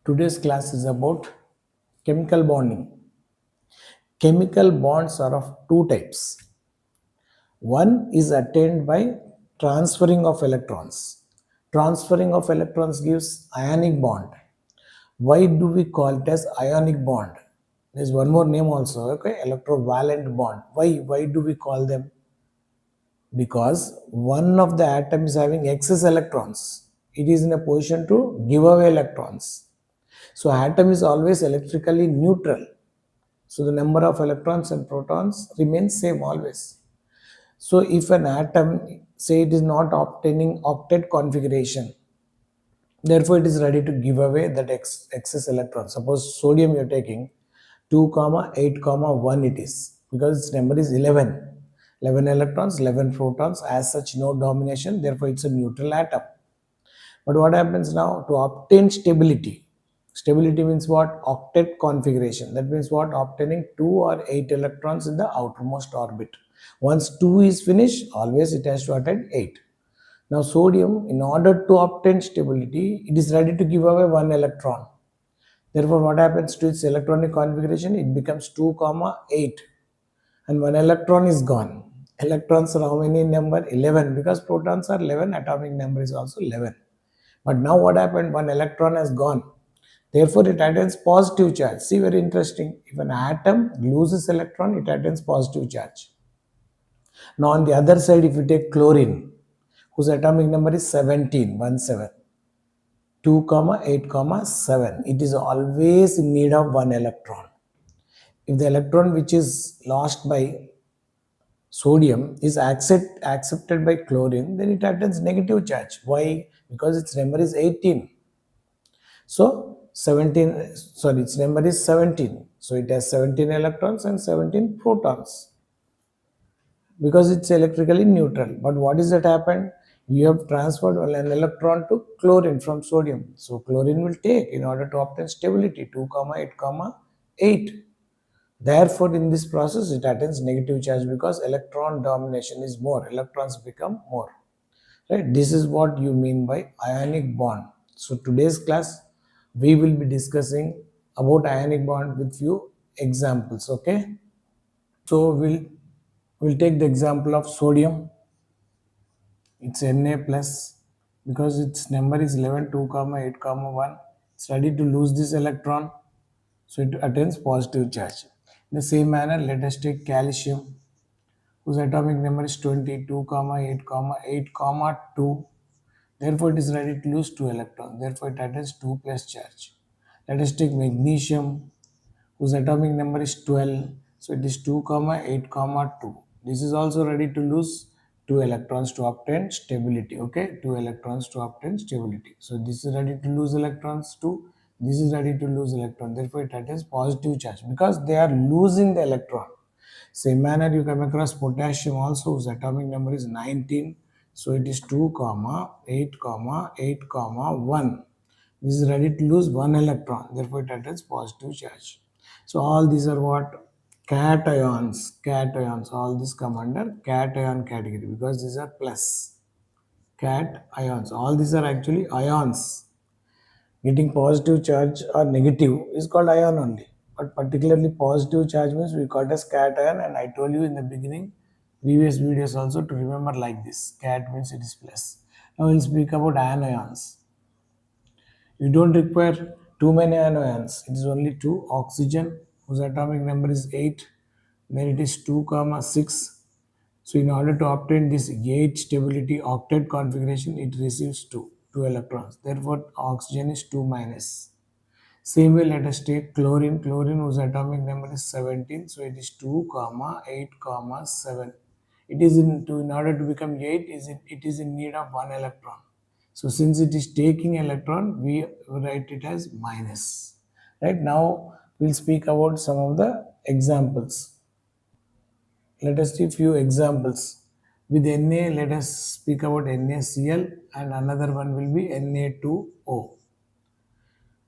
Today's class is about chemical bonding. Chemical bonds are of two types. One is attained by transferring of electrons. Transferring of electrons gives ionic bond. Why do we call it as ionic bond? There's one more name also, okay? Electrovalent bond. Why do we call them? Because one of the atom is having excess electrons. It is in a position to give away electrons. So atom is always electrically neutral. So the number of electrons and protons remains same always. So if an atom, say it is not obtaining octet configuration, therefore it is ready to give away that excess electron. Suppose sodium you are taking 2, 8, 1 it is, because its number is 11. 11 electrons, 11 protons, as such no domination, therefore it's a neutral atom. But what happens now to obtain stability? Stability means what? Octet configuration. That means what? Obtaining 2 or 8 electrons in the outermost orbit. Once 2 is finished, always it has to attain 8. Now sodium, in order to obtain stability, it is ready to give away 1 electron. Therefore, what happens to its electronic configuration? It becomes 2, 8. And 1 electron is gone. Electrons are how many in number? 11. Because protons are 11, atomic number is also 11. But now what happened? 1 electron has gone. Therefore, it attains positive charge. See, very interesting. If an atom loses electron, it attains positive charge. Now, on the other side, if you take chlorine, whose atomic number is 17, 1, 7, 2, 8, 7, it is always in need of 1 electron. If the electron which is lost by sodium is accepted by chlorine, then it attains negative charge. Why? Because its number is 18. So 17, sorry, its number is 17. So it has 17 electrons and 17 protons because it's electrically neutral. But what is that happened? You have transferred an electron to chlorine from sodium. So chlorine will take in order to obtain stability 2, 8, 8. Therefore, in this process, it attains negative charge because electron domination is more. Electrons become more. Right? This is what you mean by ionic bond. So today's class, we will be discussing about ionic bond with few examples. Okay. So we'll take the example of sodium. It's Na plus because its number is 11, 2, 8, 1. It's ready to lose this electron. So it attains positive charge. In the same manner, let us take calcium, whose atomic number is 22, 8, 8, 2. Therefore, it is ready to lose 2 electrons. Therefore, it attains 2 plus charge. Let us take magnesium, whose atomic number is 12. So, it is 2, 8, 2. This is also ready to lose 2 electrons to obtain stability. Okay, 2 electrons to obtain stability. So, this is ready to lose electrons too. This is ready to lose electron. Therefore, it attains positive charge because they are losing the electron. Same manner, you come across potassium also, whose atomic number is 19. So it is 2, 8, 8, 1. This is ready to lose 1 electron. Therefore, it attains positive charge. So all these are what? Cations. Cations. All these come under cation category because these are plus. Cat ions. All these are actually ions. Getting positive charge or negative is called ion only. But particularly positive charge means we call it as cation, and I told you in the beginning, previous videos also, to remember like this. Cat means it is plus. Now we'll speak about anions. You don't require too many anions. It is only 2. Oxygen, whose atomic number is 8. Then it is 2, 6. So in order to obtain this 8 stability octet configuration, it receives 2 electrons. Therefore, oxygen is 2 minus. Same way, let us take chlorine. Chlorine, whose atomic number is 17. So it is 2, 8, 7. In order to become 8, it is in need of 1 electron. So since it is taking electron, we write it as minus. Right now, we'll speak about some of the examples. Let us see few examples. With Na, let us speak about NaCl, and another one will be Na2O.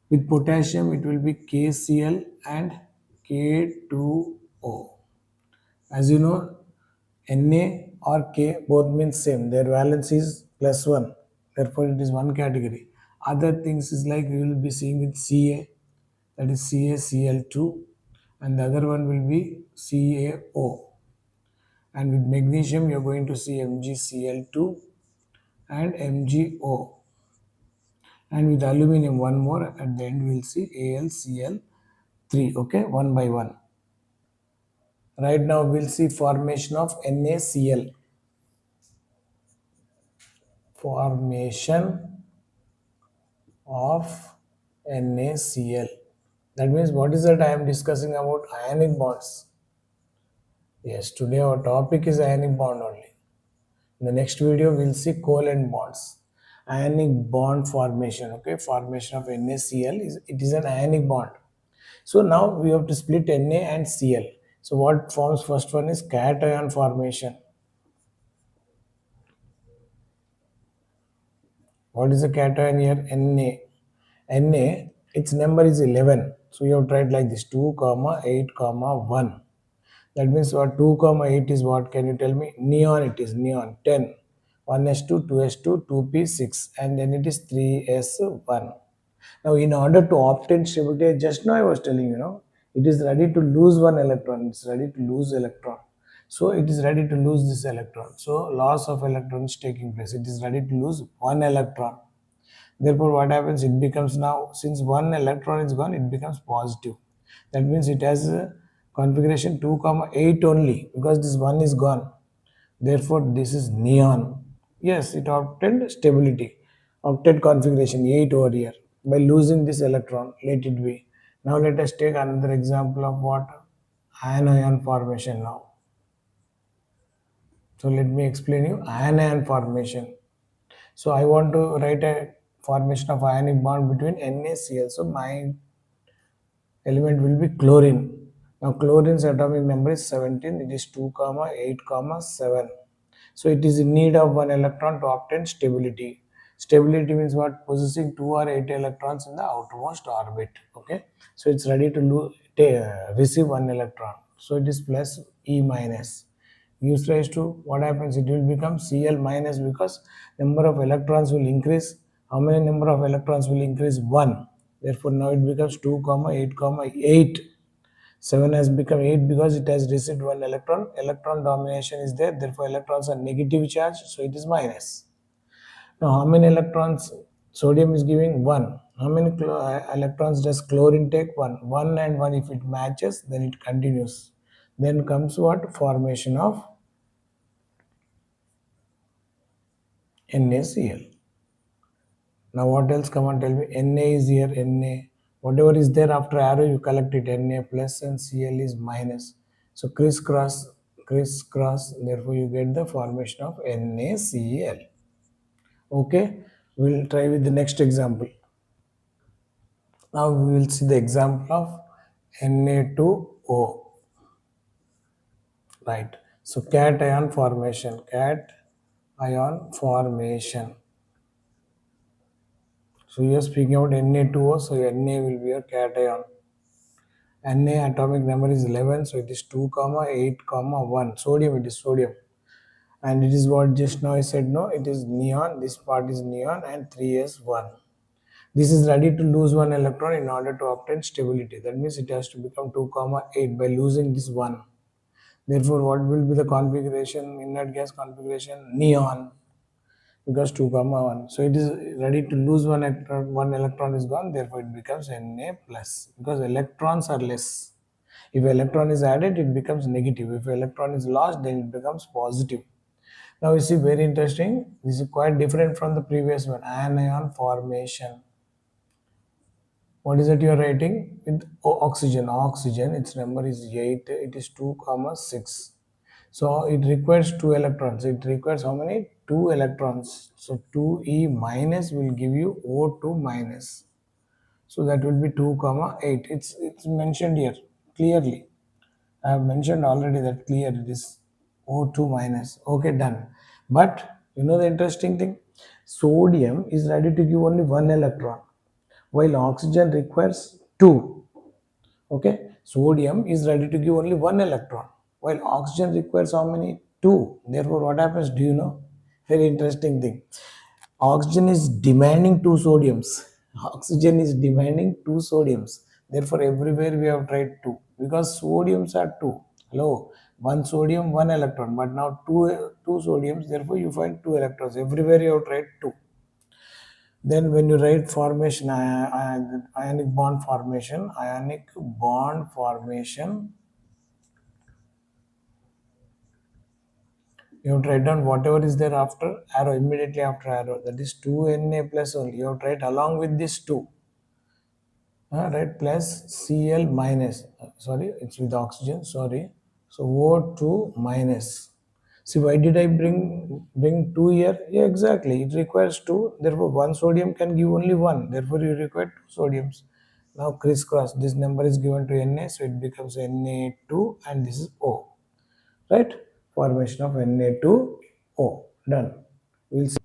With potassium, it will be KCl and K2O. As you know, Na or K both means same. Their valence is +1. Therefore, it is one category. Other things is like you will be seeing with Ca, that is CaCl2, and the other one will be CaO. And with magnesium you are going to see MgCl2 and MgO. And with aluminum one more, at the end we will see AlCl3. Okay, one by one. Right now we'll see formation of NaCl. Formation of NaCl. That means what is that I am discussing about? Ionic bonds. Yes, today our topic is ionic bond only. In the next video we'll see covalent bonds. Ionic bond formation. Okay, formation of NaCl is an ionic bond. So now we have to split Na and Cl. So what forms first one is cation formation. What is the cation here? Na, its number is 11. So you have to write like this 2, 8, 1. That means what 2, 8 is what? Can you tell me? Neon, it is neon 10. 1s2, 2s2, 2p6, and then it is 3s1. Now in order to obtain stability, just now I was telling it is ready to lose one electron. It's ready to lose electron. So it is ready to lose this electron. So loss of electron is taking place. It is ready to lose one electron. Therefore, what happens? It becomes now, since one electron is gone, it becomes positive. That means it has a configuration 2, 8 only, because this one is gone. Therefore, this is neon. Yes, it obtained stability, octet configuration 8 over here by losing this electron. Let it be. Now let us take another example of what? Anion formation now. So let me explain you anion formation. So I want to write a formation of ionic bond between NaCl. So my element will be chlorine. Now chlorine's atomic number is 17. It is 2, 8, 7. So it is in need of one electron to obtain stability. Stability means what? Possessing 2 or 8 electrons in the outermost orbit. Okay. So it's ready to receive one electron. So it is plus E minus. Gives rise to what happens? It will become Cl minus, because number of electrons will increase. How many number of electrons will increase? 1. Therefore now it becomes 2, 8, 8. 7 has become 8 because it has received one electron. Electron domination is there, therefore electrons are negative charge, so it is minus. Now how many electrons? Sodium is giving 1. How many electrons does chlorine take? 1. 1 and 1, if it matches, then it continues. Then comes what? Formation of NaCl. Now what else? Come on, tell me. Na is here, Na. Whatever is there after arrow, you collect it. Na plus and Cl is minus. So crisscross, therefore you get the formation of NaCl. Okay, we'll try with the next example. Now we will see the example of Na2O. Right. So cation formation. So you are speaking about Na2O, so Na will be a cation. Na atomic number is 11, so it is 2, 8, 1. Sodium, it is sodium. And it is what just now I said, no, it is neon. This part is neon and 3s1. This is ready to lose one electron in order to obtain stability. That means it has to become 2, 8 by losing this 1. Therefore, what will be the configuration, inert gas configuration? Neon, because 2, 1. So it is ready to lose one electron is gone, therefore it becomes Na plus, because electrons are less. If electron is added, it becomes negative. If electron is lost, then it becomes positive. Now you see, very interesting. This is quite different from the previous one. Anion formation. What is it you are writing? With oxygen. Oxygen, its number is 8. It is 2, 6. So it requires 2 electrons. It requires how many? 2 electrons. So 2E minus will give you O2 minus. So that will be 2, 8. It's mentioned here clearly. I have mentioned already that clear it is O2 minus. Okay, done. But you know the interesting thing? Sodium is ready to give only 1 electron, while oxygen requires 2. Okay, sodium is ready to give only 1 electron, while oxygen requires how many? 2. Therefore, what happens? Do you know? Very interesting thing. Oxygen is demanding two sodiums. Oxygen is demanding two sodiums. Therefore everywhere we have tried two, because sodiums are two. Hello, one sodium, one electron, but now two sodiums, therefore you find two electrons. Everywhere you have tried two. Then when you write formation, ionic bond formation, you have to write down whatever is there after arrow, immediately after arrow, that is 2Na plus only. You have to write along with this 2, right, plus Cl minus, sorry, it's with oxygen, sorry. So O2 minus. See, why did I bring 2 here? Yeah, exactly, it requires 2, therefore one sodium can give only 1, therefore you require 2 sodiums. Now crisscross, this number is given to Na, so it becomes Na2 and this is O, right? Formation of Na2O, done. We'll see.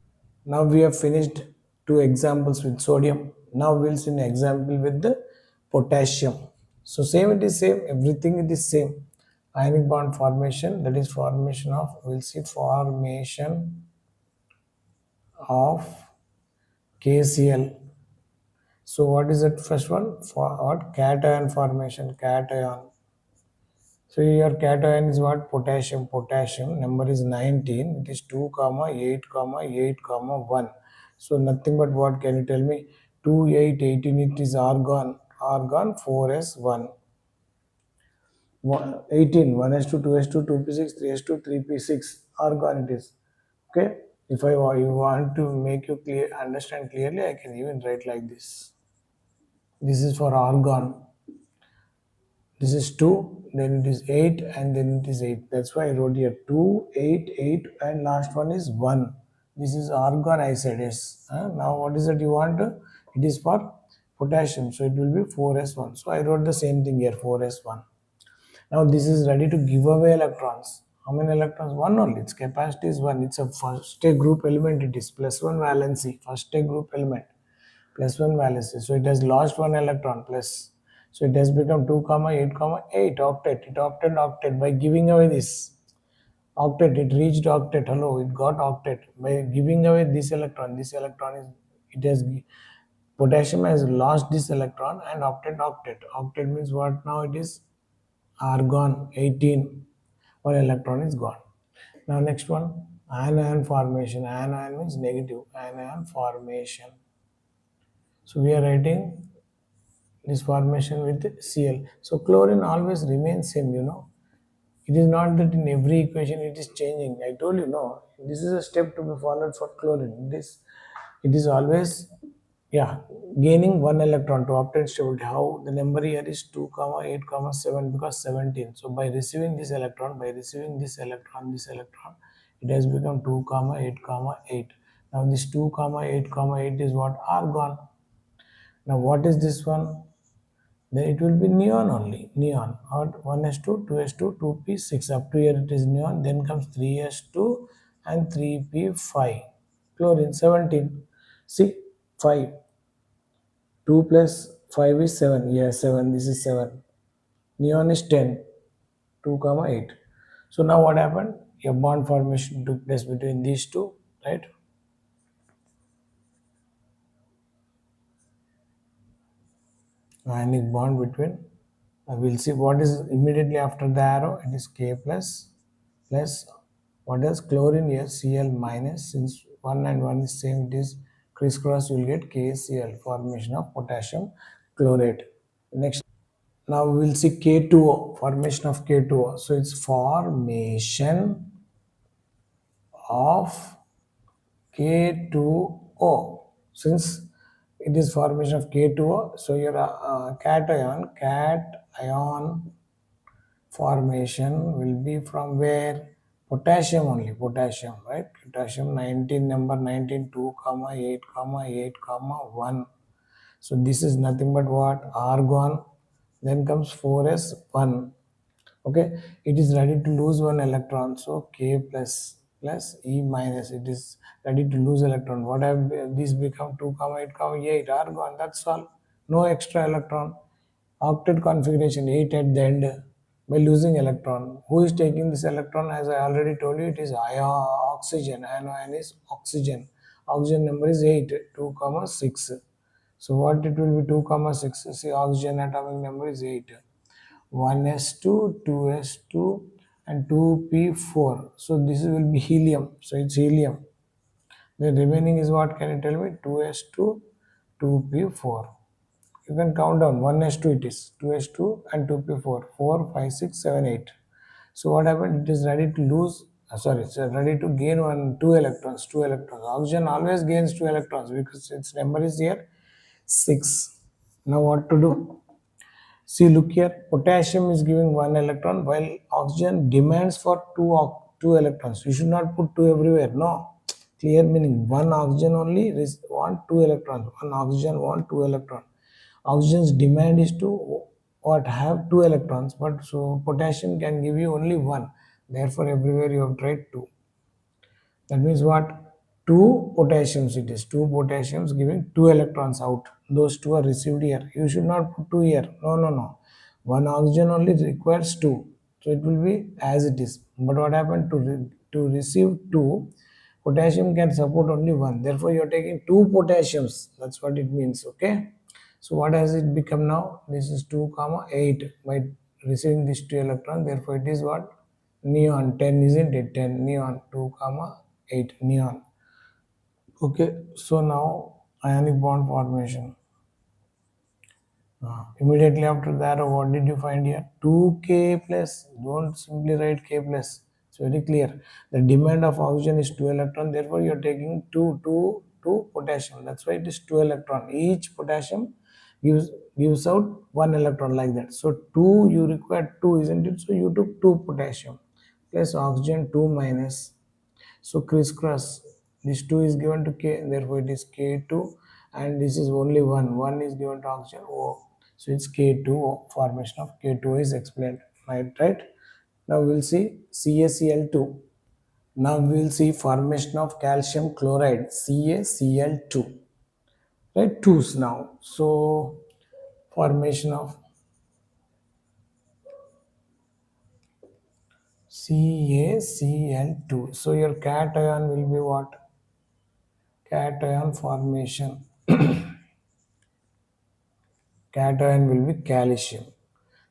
Now we have finished two examples with sodium. Now we'll see an example with the potassium. So same, it is same, everything it is same. Ionic bond formation, that is formation of, we'll see formation of KCl. So what is that first one? For what? Cation formation, cation. So your cation is what? Potassium. Potassium number is 19. It is 2, 8, 8, 1. So nothing but what can you tell me? 2, 8, 18. It is argon. Argon 4s1. 18. 1s2, 2s2, 2p6, 3s2, 3p6. Argon it is. Okay. If you want to make you understand clearly, I can even write like this. This is for argon. This is 2, then it is 8, and then it is 8. That's why I wrote here 2, 8, 8, and last one is 1. This is argon, I said yes. Now what is that you want? It is for potassium, so it will be 4s1. So I wrote the same thing here, 4s1. Now this is ready to give away electrons. How many electrons? 1 only. Its capacity is 1. It's a first state group element. It is plus 1 valency. First state group element. Plus 1 valency. So it has lost 1 electron plus. So it has become 2, 8, 8 octet. It opted octet by giving away this. Octet. It reached octet. Hello, it got octet. By giving away this electron is, it has, potassium has lost this electron and opted octet. Octet means what now it is? Argon 18. One electron is gone. Now next one, anion formation. Anion means negative. Anion formation. So we are writing this formation with Cl. So chlorine always remains same, you know. It is not that in every equation it is changing. I told you, no. This is a step to be followed for chlorine. It is always, yeah, gaining 1 electron to obtain stability. How? The number here is 2, 8, 7 because 17. So by receiving this electron, it has become 2, 8, 8. Now this 2, 8, 8 is what? Argon. Now what is this one? Then it will be neon only. Neon. Or 1s2, 2s2, 2p6. Up to here it is neon. Then comes 3s2 and 3p5. Chlorine 17. See, 5. 2 plus 5 is 7. Yes, 7. This is 7. Neon is 10. 2, 8. So now what happened? A bond formation took place between these two, right? Ionic bond between. We'll see what is immediately after the arrow. It is K plus what is chlorine here? Cl minus. Since 1 and 1 is same, it is crisscross. You will get KCl, formation of potassium chlorate. Next. Now we will see K2O, formation of K2O. So it's formation of K2O. Since it is formation of K2O, so your cation formation will be from where? Potassium only, potassium, right? Potassium 19, number 19, 2, 8, 8, 1. So this is nothing but what? Argon. Then comes 4s1. Okay, it is ready to lose 1 electron. So K plus E minus. It is ready to lose electron. What have this become? 2, 8, 8. Argon. That's all. No extra electron. Octet configuration 8 at the end by losing electron. Who is taking this electron? As I already told you, it is oxygen. Anion is oxygen. Oxygen number is 8, 2 comma 6. So what it will be 2 comma 6? See, oxygen atomic number is 8. 1s2, 2s2 and 2p4. So this will be helium. So it's helium. The remaining is what? Can you tell me? 2s2, 2p4. You can count down. 1s2 it is. 2s2 and 2p4. 4, 5, 6, 7, 8. So what happened? It is ready to lose. It's ready to gain 2 electrons. 2 electrons. Oxygen always gains 2 electrons because its number is here 6. Now what to do? See, look here. Potassium is giving 1 electron while oxygen demands for 2 electrons. You should not put 2 everywhere. No. Clear meaning. One oxygen only want 2 electrons. One oxygen want 2 electrons. Oxygen's demand is to have 2 electrons, but so potassium can give you only 1. Therefore, everywhere you have tried 2. That means what? 2 potassiums it is. 2 potassiums giving 2 electrons out. Those 2 are received here. You should not put 2 here. No. One oxygen only requires 2. So it will be as it is. But what happened to receive 2? Potassium can support only 1. Therefore, you are taking 2 potassiums. That's what it means. Okay. So what has it become now? This is 2 comma 8 by receiving this 2 electron. Therefore, it is what? Neon 10, isn't it? 10 neon 2 comma 8 neon. Okay, so now ionic bond formation. Immediately after that, what did you find here? 2K plus. Don't simply write K plus. It's very clear. The demand of oxygen is 2 electron. Therefore, you are taking 2 potassium. That's why it is 2 electron. Each potassium gives out 1 electron like that. So 2, you require 2, isn't it? So you took 2 potassium plus oxygen 2 minus. So crisscross. This 2 is given to K. Therefore, it is K2. And this is only 1. 1 is given to oxygen O. So it's K2O. Formation of K2O is explained. Right? Now we'll see CaCl2. Now we'll see formation of calcium chloride, CaCl2. Right? 2's now. So formation of CaCl2. So your cation will be what? Cation formation. Cation will be calcium.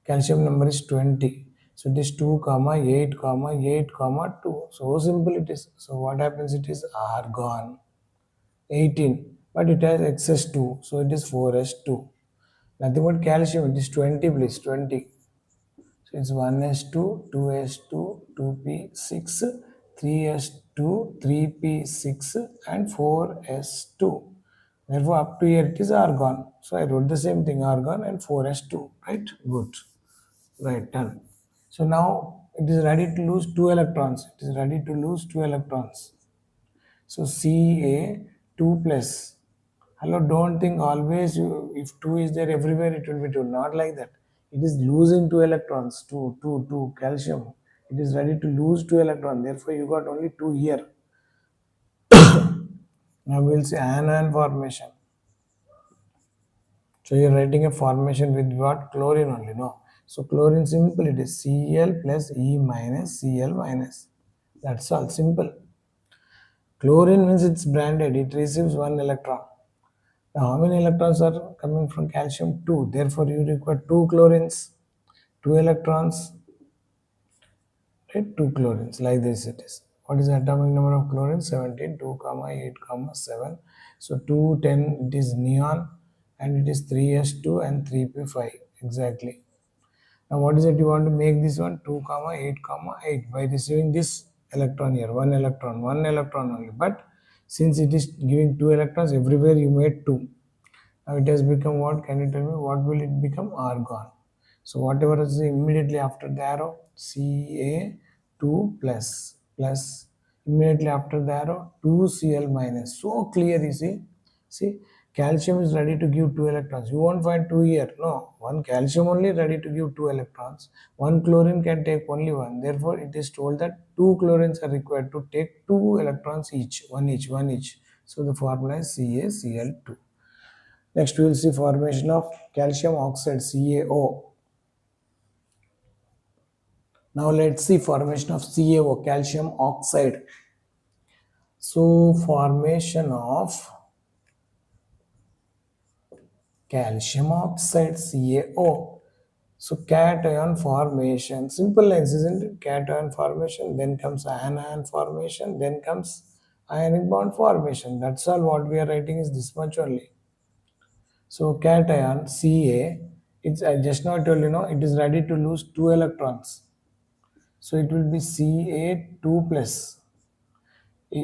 Calcium number is 20. So it is 2 comma 8 comma 8 comma 2. So simple it is. So what happens? It is argon 18, but it has excess 2. So it is 4s2. Nothing but calcium. It is 20, please. 20. So it's 1s2, 2s2, 2p6, 3s2, 3p6 and 4s2. Therefore, up to here it is argon. So I wrote the same thing, argon and 4s2, right? Good. Right, done. So now it is ready to lose 2 electrons. It is ready to lose 2 electrons. So Ca2 plus. Hello, don't think always if 2 is there everywhere it will be 2. Not like that. It is losing 2 electrons, 2, calcium. It is ready to lose 2 electrons. Therefore, you got only 2 here. Now we'll see anion formation. So you're writing a formation with what? Chlorine only, no? So chlorine simple, it is Cl plus E minus Cl minus. That's all, simple. Chlorine means it's branded, it receives 1 electron. Now how many electrons are coming from calcium? 2. Therefore you require 2 chlorines, 2 electrons, right? 2 chlorines, like this it is. What is the atomic number of chlorine? 17, 2 comma 8 comma 7. So 2, 10, it is neon and it is 3s2 and 3p5 exactly. Now what is it you want to make this one? 2 comma 8 comma 8 by receiving this electron here, 1 electron only. But since it is giving 2 electrons everywhere, you made 2. Now it has become what? Can you tell me what will it become? Argon. So whatever is immediately after the arrow, Ca2 plus immediately after the arrow 2Cl minus. So clear, you see. See, calcium is ready to give 2 electrons. You won't find 2 here. No, one calcium only ready to give 2 electrons. One chlorine can take only 1. Therefore, it is told that 2 chlorines are required to take 2 electrons each, 1 each. So the formula is CaCl2. Next, we will see formation of calcium oxide, CaO. Now let's see formation of CaO, calcium oxide. So formation of calcium oxide CaO. So cation formation, simple lines, isn't it? Cation formation, then comes anion formation, then comes ionic bond formation. That's all what we are writing is this much only. So cation Ca, it's I just now told you know it is ready to lose 2 electrons. So it will be Ca2 plus.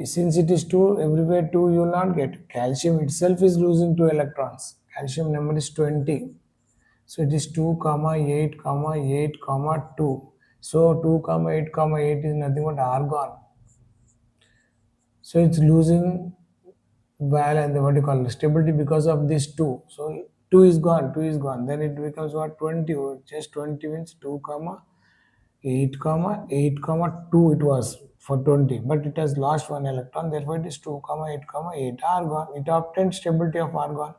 Since it is 2, everywhere 2 you will not get. Calcium itself is losing 2 electrons. Calcium number is 20. So it is 2 comma 8 comma 8 comma 2. So 2 comma 8 comma 8 is nothing but argon. So it's losing and what you call stability because of this 2. So 2 is gone, 2 is gone. Then it becomes what 20. Just 20 means 2 comma 8 comma 8 comma 2 it was for 20, but it has lost 1 electron. Therefore it is 2 comma 8 comma 8 argon. It obtained stability of argon.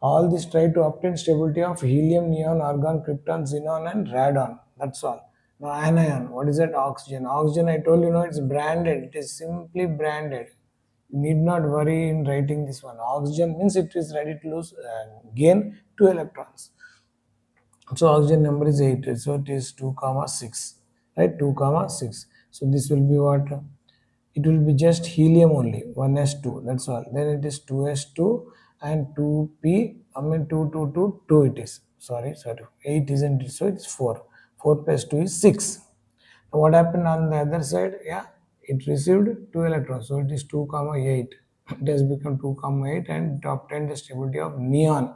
All this try to obtain stability of helium, neon, argon, krypton, xenon and radon. That's all. Now anion, what is that? Oxygen. Oxygen, I told you know it's branded. It is simply branded. You need not worry in writing this one. Oxygen means it is ready to lose gain 2 electrons. So oxygen number is 8. So it is 2 comma 6. Right? 2 comma 6. So this will be what? It will be just helium only. 1s2. That's all. Then it is 2s2 and 2p. I mean 2, 2, 2, 2 it is. Sorry. 8 isn't it? So it's 4. 4 plus 2 is 6. Now what happened on the other side? Yeah. It received 2 electrons. So it is 2 comma 8. It has become 2 comma 8 and it obtained the stability of neon,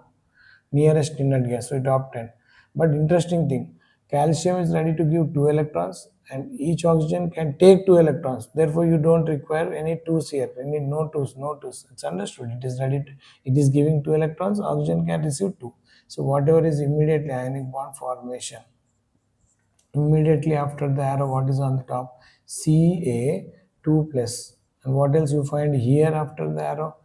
nearest inert gas. So it obtained. But interesting thing, calcium is ready to give 2 electrons and each oxygen can take 2 electrons. Therefore, you don't require any 2s here. You need no 2s, no 2s. It's understood. It is ready to, it is giving 2 electrons, oxygen can receive 2. So whatever is immediately ionic bond formation. Immediately after the arrow, what is on the top? Ca2 plus. And what else you find here after the arrow?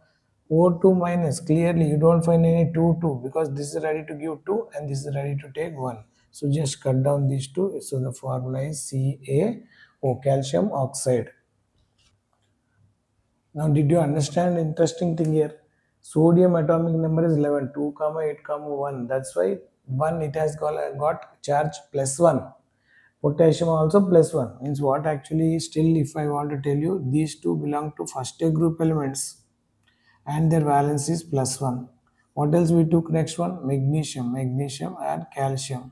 O2 minus. Clearly you don't find any 2 2 because this is ready to give 2 and this is ready to take 1. So just cut down these two. So the formula is CaO, calcium oxide. Now did you understand interesting thing here? Sodium atomic number is 11, 2 comma 8 comma 1. That's why 1 it has got charge plus 1. Potassium also plus 1. Means what actually still if I want to tell you these two belong to first A group elements and their valence is plus 1. What else we took next one? Magnesium, magnesium and calcium.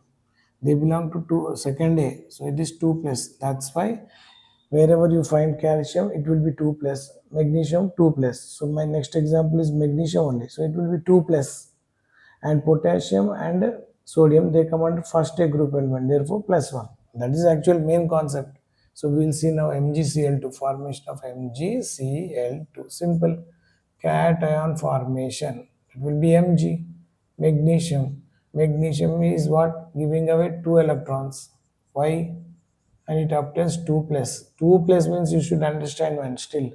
They belong to second A. So it is 2 plus. That's why wherever you find calcium it will be 2 plus, magnesium 2 plus. So my next example is magnesium only. So it will be 2 plus. And potassium and sodium they come under first A group element, therefore plus 1. That is actual main concept. So we will see now MgCl2, formation of MgCl2, simple. Cation formation, it will be Mg. Magnesium, magnesium is what? Giving away 2 electrons. Why? And it obtains 2 plus. 2 plus means you should understand one still.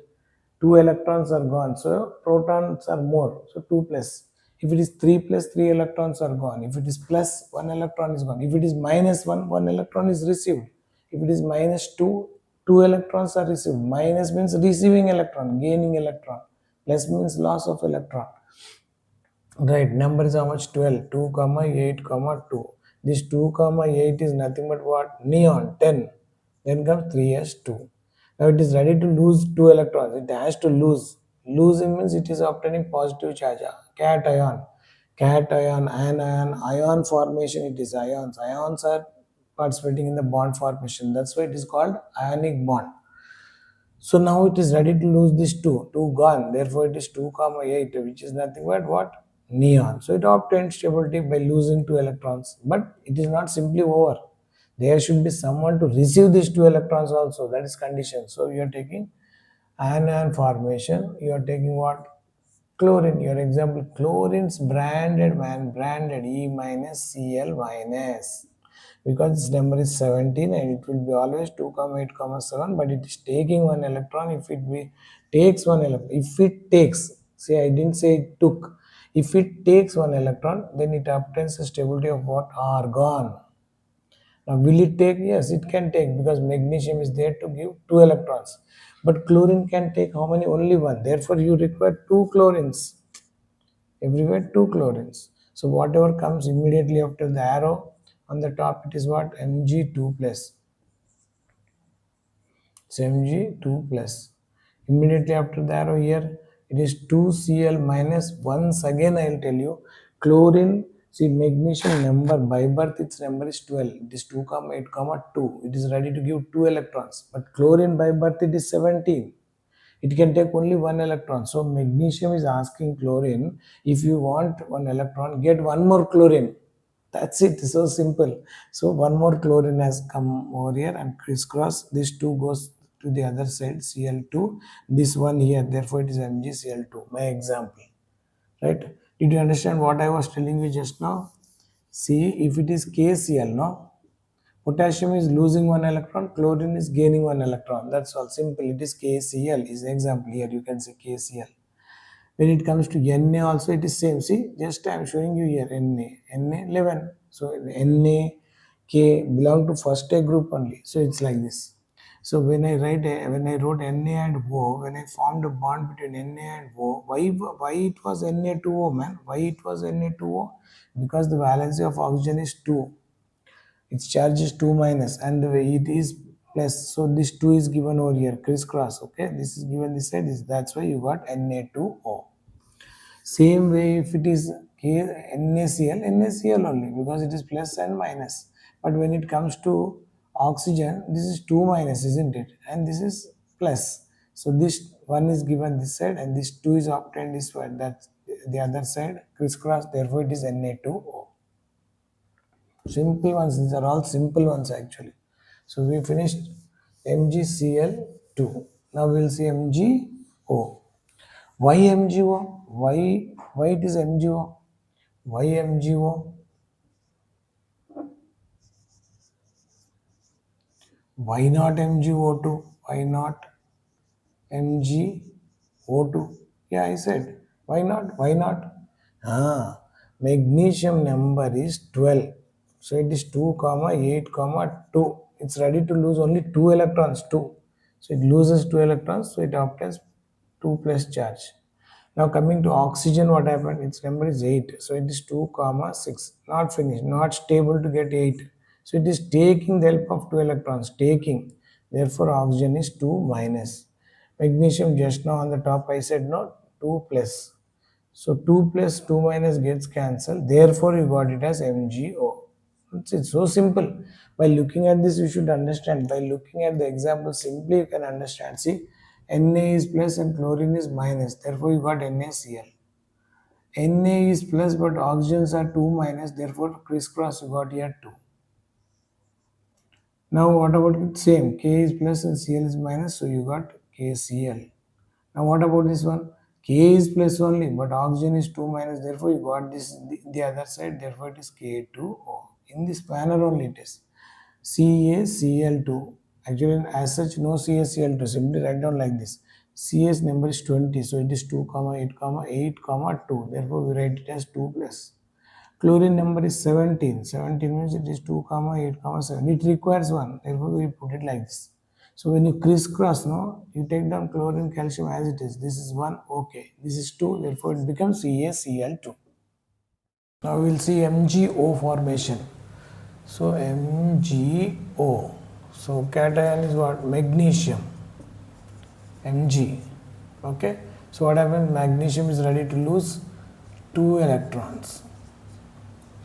2 electrons are gone, so protons are more, so 2 plus. If it is 3 plus, 3 electrons are gone. If it is plus, 1 electron is gone. If it is minus 1, 1 electron is received. If it is minus 2, 2 electrons are received. Minus means receiving electron, gaining electron. Plus means loss of electron. Right, number is how much? 12. 2 comma 8 comma 2. This 2 comma 8 is nothing but what? Neon, 10. Then comes 3s2. Now it is ready to lose 2 electrons. It has to lose. Losing means it is obtaining positive charge. Cation. Cation, anion, ion formation, it is ions. Ions are participating in the bond formation. That's why it is called ionic bond. So now it is ready to lose this 2. 2 gone. Therefore it is 2 comma 8, which is nothing but what? Neon. So it obtains stability by losing 2 electrons. But it is not simply over. There should be someone to receive these 2 electrons also. That is condition. So you are taking anion formation. You are taking what? Chlorine. Your example, chlorine's branded man, branded E minus Cl minus. Because this number is 17 and it will be always 2 comma 8 comma 7, but it is taking 1 electron. If it takes 1 electron, if it takes, see I didn't say it took, if it takes 1 electron, then it obtains a stability of what? Argon. Now will it take? Yes, it can take, because magnesium is there to give 2 electrons. But chlorine can take how many? Only 1. Therefore you require 2 chlorines. Everywhere 2 chlorines. So whatever comes immediately after the arrow on the top, it is what? Mg2 plus. It's Mg2 plus. Immediately after the arrow here, it is 2Cl minus. Once again I will tell you, chlorine, see magnesium number by birth, its number is 12. It is 2 comma 8 comma 2. It is ready to give 2 electrons. But chlorine by birth it is 17. It can take only 1 electron. So magnesium is asking chlorine, if you want 1 electron, get 1 more chlorine. That's it. So simple. So 1 more chlorine has come over here and crisscross. This 2 goes to the other side, Cl2. This one here, therefore it is MgCl2. My example. Right? Did you understand what I was telling you just now? See, if it is KCl, no? Potassium is losing 1 electron, chlorine is gaining 1 electron. That's all. Simple. It is KCl is the example here. You can say KCl. When it comes to Na also, it is same. See, just I am showing you here Na 11. So Na, K belong to first A group only. So it's like this. So when I wrote Na and O, when I formed a bond between Na and O, why it was Na2O, man? Why it was Na2O? Because the valency of oxygen is 2. Its charge is 2 minus and it is plus. So this 2 is given over here, crisscross. Okay, this is given this side. That's why you got Na2O. Same way, if it is NaCl only, because it is plus and minus. But when it comes to oxygen, this is 2 minus, isn't it? And this is plus. So this 1 is given this side and this 2 is obtained this way. That's the other side, crisscross. Therefore, it is Na2O. Simple ones. These are all simple ones actually. So we finished MgCl2. Now we will see MgO. Why MgO? Why it is MgO? Why MgO? Why not MgO2? Why not MgO2? Yeah, I said. Why not? Why not? Magnesium number is 12. So it is 2 comma 8 comma 2. It's ready to lose only 2 electrons. 2. So it loses 2 electrons. So it obtains 2 plus charge. Now coming to oxygen, what happened? Its number is 8. So it is 2 comma 6. Not finished. Not stable to get 8. So it is taking the help of 2 electrons. Taking. Therefore oxygen is 2 minus. Magnesium just now on the top I said no, 2 plus. So 2 plus 2 minus gets cancelled. Therefore you got it as MgO. It's so simple. By looking at this you should understand. By looking at the example simply you can understand. See, Na is plus and chlorine is minus. Therefore you got NaCl. Na is plus but oxygens are 2 minus. Therefore crisscross you got here 2. Now what about it? Same. K is plus and Cl is minus. So you got KCl. Now what about this one? K is plus only but oxygen is 2 minus. Therefore you got this the other side. Therefore it is K2O. In this manner only it is. CaCl2. Actually as such no CaCl2. Simply write down like this. Cs number is 20. So it is 2 comma 8 comma 8 comma 2. Therefore we write it as 2 plus. Chlorine number is 17. 17 means it is 2 comma 8 comma 7. It requires 1. Therefore we put it like this. So when you crisscross, no, you take down chlorine, calcium as it is. This is 1, okay. This is 2, therefore it becomes CaCl2. Now we will see MgO formation. So MgO. So cation is what? Magnesium. Mg. Okay. So what happens? Magnesium is ready to lose 2 electrons.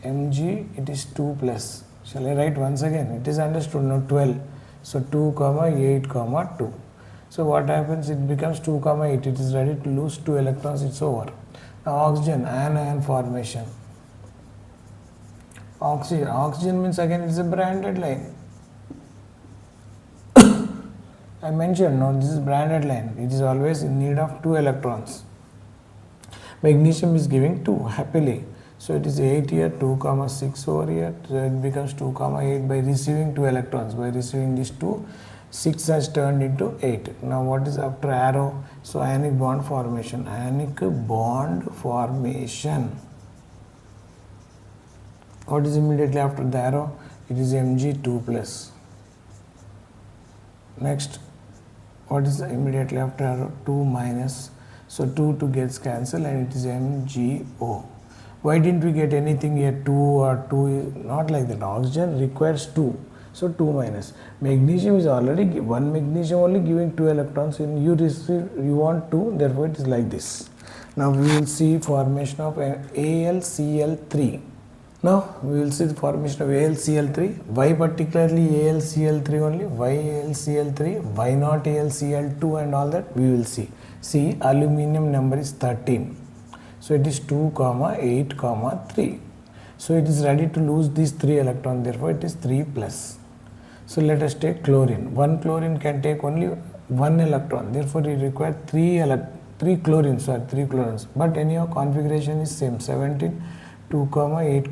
Mg, it is 2 plus. Shall I write once again? It is understood, no, 12. So 2 comma 8 comma 2. So what happens? It becomes 2 comma 8. It is ready to lose 2 electrons. It's over. Now oxygen, anion formation. Oxygen means again it's a branded line. I mentioned, no, this is branded line. It is always in need of 2 electrons. Magnesium is giving 2 happily. So it is 8 here, 2 comma 6 over here. So it becomes 2 comma 8 by receiving 2 electrons. By receiving these 2, 6 has turned into 8. Now what is after arrow? So ionic bond formation. Ionic bond formation. What is immediately after the arrow? it is Mg2 plus. Next, what is immediately after arrow? 2 minus, so 2 gets cancelled and it is MgO. Why didn't we get anything here? 2 or 2 is not like that. Oxygen requires 2, so 2 minus. Magnesium is already 1 magnesium only giving 2 electrons, and you want 2, therefore it is like this. Now we will see formation of AlCl3. Now we will see the formation of AlCl3. Why particularly AlCl3 only? Why AlCl3? Why not AlCl2 and all that? We will see. See, aluminum number is 13. So it is 2, 8, 3. So it is ready to lose these 3 electrons, therefore it is 3 plus. So let us take chlorine. 1 chlorine can take only 1 electron, therefore it requires 3 chlorines. But anyhow configuration is same, 17, 2, 8,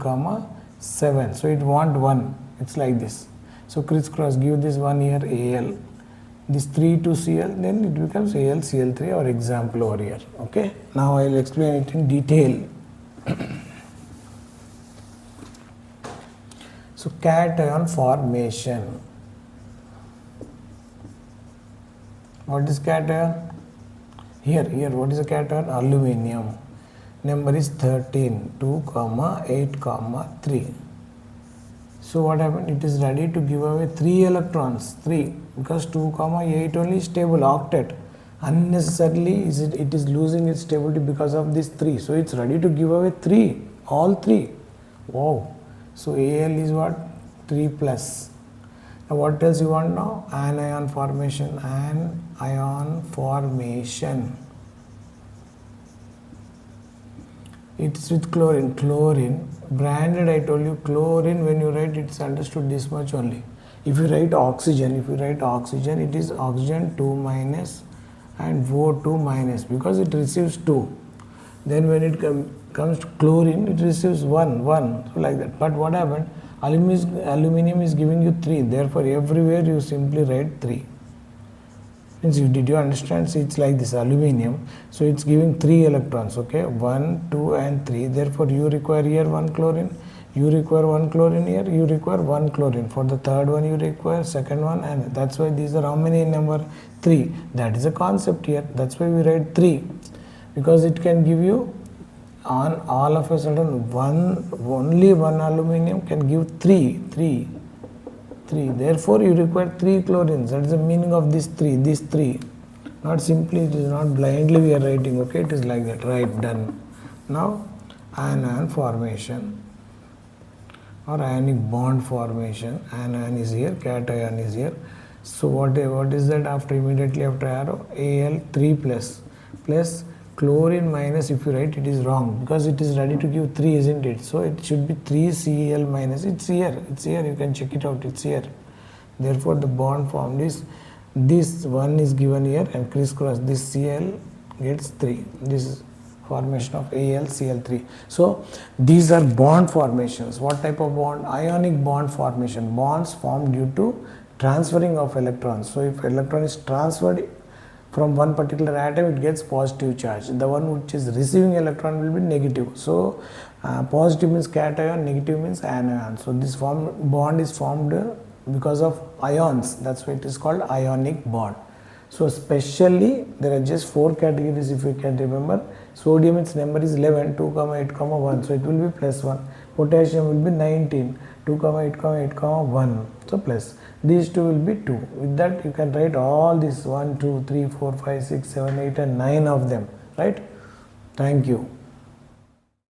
7. So it want 1, it's like this. So crisscross, give this 1 here Al. This 3 to Cl, then it becomes AlCl3, our example over here. Okay, now I will explain it in detail. So cation formation. What is cation? Here, what is a cation? Aluminium. Number is 13, 2, 8, 3. So what happened? It is ready to give away 3 electrons, 3, because 2, 8 only stable octet. Unnecessarily it is losing its stability because of this 3. So it's ready to give away 3, all 3. Wow. So Al is what? 3 plus. Now what else you want now? Anion formation. Anion formation. It's with chlorine. Chlorine, branded, I told you, chlorine, when you write, it's understood this much only. If you write oxygen, it is oxygen 2 minus and O2 minus, because it receives 2. Then when it comes to chlorine, it receives 1, so like that. But what happened? Aluminum is giving you 3, therefore everywhere you simply write 3. Did you understand? See, it's like this aluminium, so it's giving 3 electrons, okay, 1, 2 and 3. Therefore you require here 1 chlorine, you require 1 chlorine here, you require 1 chlorine. For the third one you require second one, and that's why these are how many in number? 3. That is a concept here. That's why we write 3, because it can give you on all of a sudden only one aluminum can give 3. Therefore you require 3 chlorines. That is the meaning of this 3. Not simply, it is not blindly we are writing, okay, it is like that. Right, done. Now anion formation or ionic bond formation. Anion is here, cation is here. So what is that immediately after arrow? Al3 plus chlorine minus. If you write, it is wrong, because it is ready to give 3, isn't it? So it should be 3Cl minus. It's here, you can check it out, it's here. Therefore the bond formed is, this 1 is given here and crisscross, this Cl gets 3. This is formation of AlCl3. So these are bond formations. What type of bond? Ionic bond formation. Bonds formed due to transferring of electrons. So if electron is transferred from one particular atom, it gets positive charge. The one which is receiving electron will be negative. So positive means cation, negative means anion. So this bond is formed because of ions. That's why it is called ionic bond. So specially there are just 4 categories, if you can remember. Sodium, its number is 11, 2, 8, 1. So it will be plus 1. Potassium will be 19, 2, 8, 1. So plus. These two will be 2. With that you can write all these 1, 2, 3, 4, 5, 6, 7, 8 and 9 of them. Right? Thank you.